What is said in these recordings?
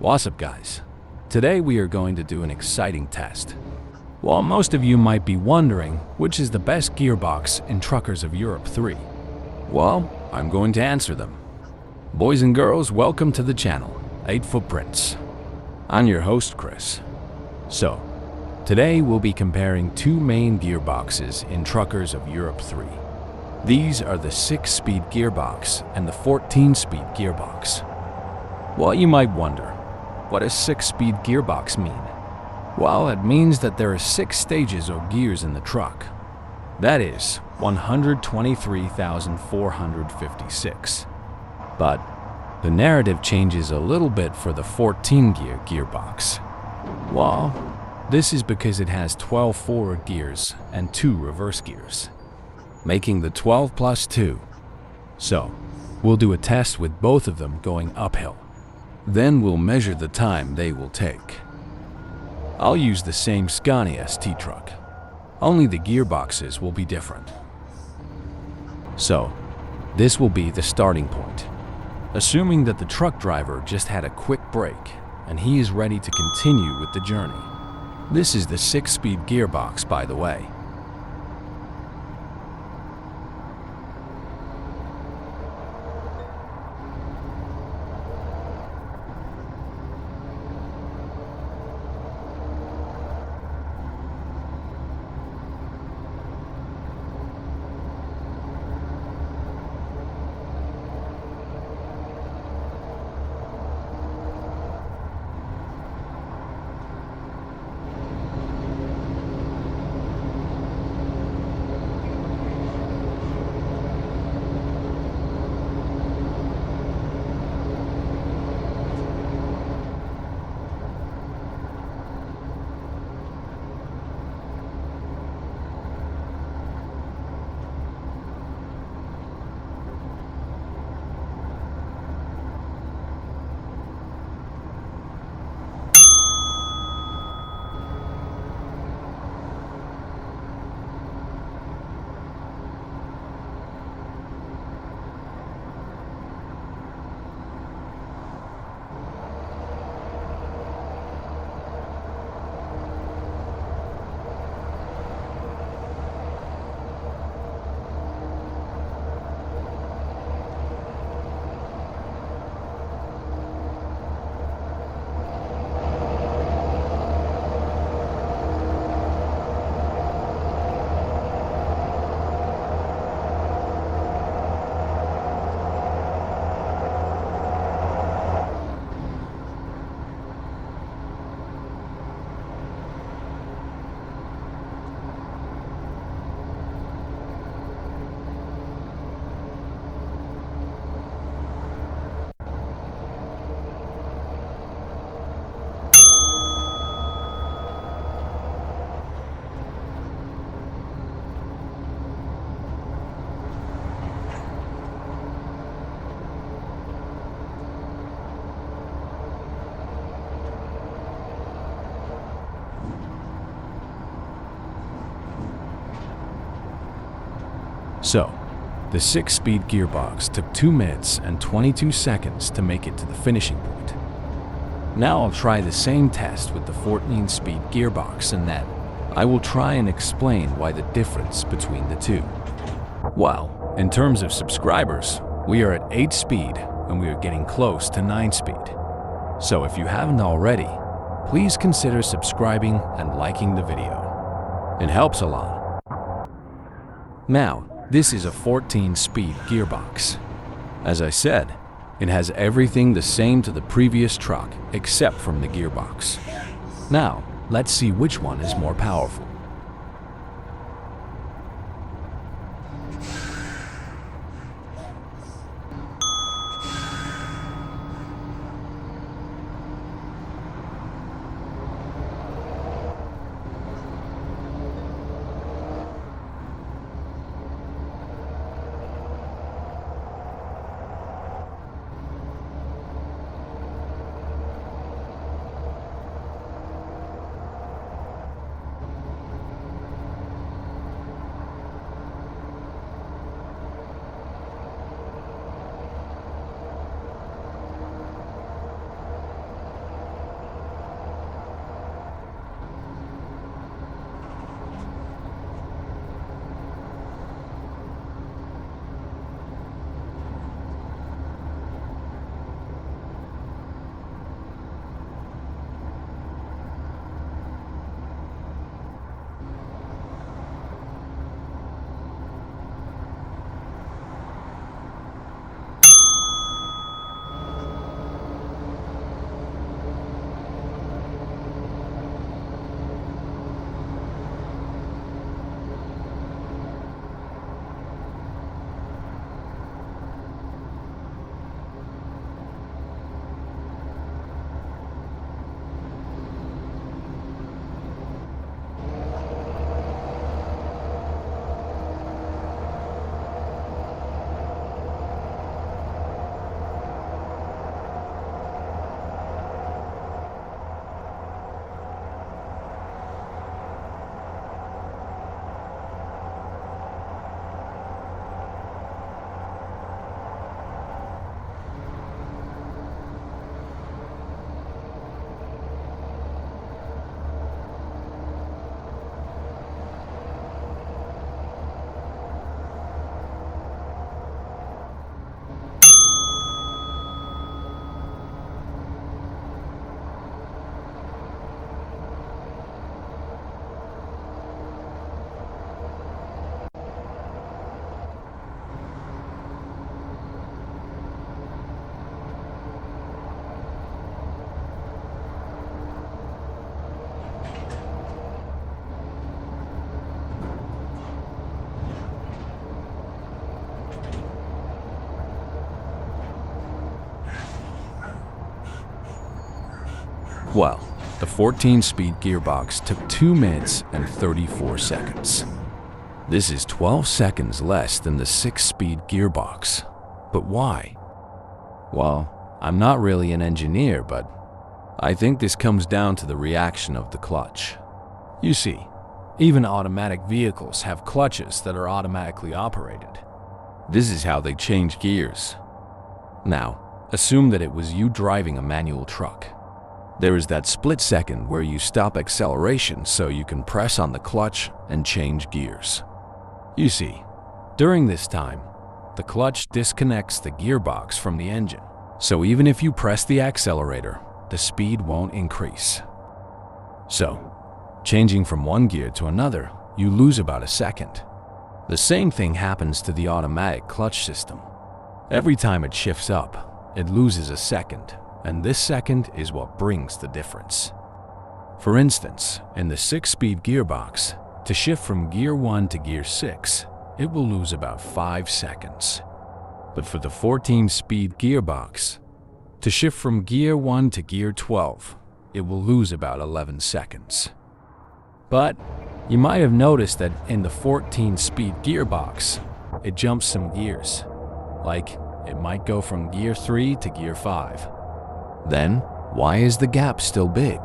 What's up, guys? Today we are going to do an exciting test. While most of you might be wondering which is the best gearbox in Truckers of Europe 3, well, I'm going to answer them. Boys and girls, welcome to the channel, 8 Footprints. I'm your host, Chris. So, today we'll be comparing two main gearboxes in Truckers of Europe 3. These are the 6-speed gearbox and the 14-speed gearbox. Well, you might wonder, what does 6-speed gearbox mean? Well, it means that there are 6 stages or gears in the truck. That is 123,456. But the narrative changes a little bit for the 14-gear gearbox. Well, this is because it has 12 forward gears and 2 reverse gears, making the 12 plus 2. So, we'll do a test with both of them going uphill. Then we'll measure the time they will take. I'll use the same Scania ST truck, only the gearboxes will be different. So, this will be the starting point. Assuming that the truck driver just had a quick break and he is ready to continue with the journey. This is the 6-speed gearbox, by the way. So, the 6-speed gearbox took 2 minutes and 22 seconds to make it to the finishing point. Now I'll try the same test with the 14-speed gearbox, and then I will try and explain why the difference between the two. Well, in terms of subscribers, we are at 8 speed and we are getting close to 9 speed. So if you haven't already, please consider subscribing and liking the video. It helps a lot. Now, this is a 14-speed gearbox. As I said, it has everything the same to the previous truck except from the gearbox. Now, let's see which one is more powerful. Well, the 14-speed gearbox took 2 minutes and 34 seconds. This is 12 seconds less than the 6-speed gearbox. But why? Well, I'm not really an engineer, but I think this comes down to the reaction of the clutch. You see, even automatic vehicles have clutches that are automatically operated. This is how they change gears. Now, assume that it was you driving a manual truck. There is that split second where you stop acceleration so you can press on the clutch and change gears. You see, during this time, the clutch disconnects the gearbox from the engine. So even if you press the accelerator, the speed won't increase. So, changing from one gear to another, you lose about a second. The same thing happens to the automatic clutch system. Every time it shifts up, it loses a second, and this second is what brings the difference. For instance, in the 6-speed gearbox, to shift from gear 1 to gear 6, it will lose about 5 seconds. But for the 14-speed gearbox, to shift from gear 1 to gear 12, it will lose about 11 seconds. But you might have noticed that in the 14-speed gearbox, it jumps some gears. Like, it might go from gear 3 to gear 5. Then, why is the gap still big?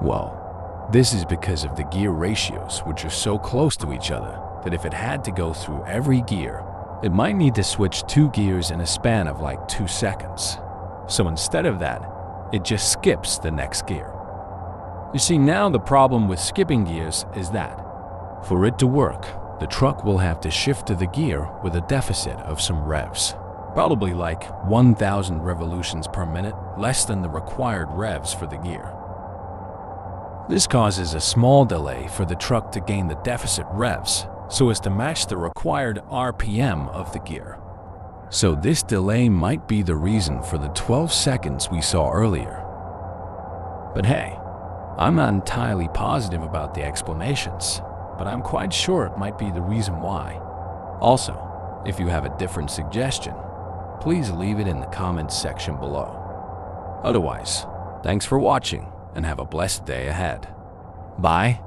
Well, this is because of the gear ratios, which are so close to each other that if it had to go through every gear, it might need to switch 2 gears in a span of like 2 seconds. So instead of that, it just skips the next gear. You see, now the problem with skipping gears is that, for it to work, the truck will have to shift to the gear with a deficit of some revs. Probably like 1,000 revolutions per minute, less than the required revs for the gear. This causes a small delay for the truck to gain the deficit revs so as to match the required RPM of the gear. So this delay might be the reason for the 12 seconds we saw earlier. But hey, I'm not entirely positive about the explanations, but I'm quite sure it might be the reason why. Also, if you have a different suggestion, please leave it in the comments section below. Otherwise, thanks for watching and have a blessed day ahead. Bye.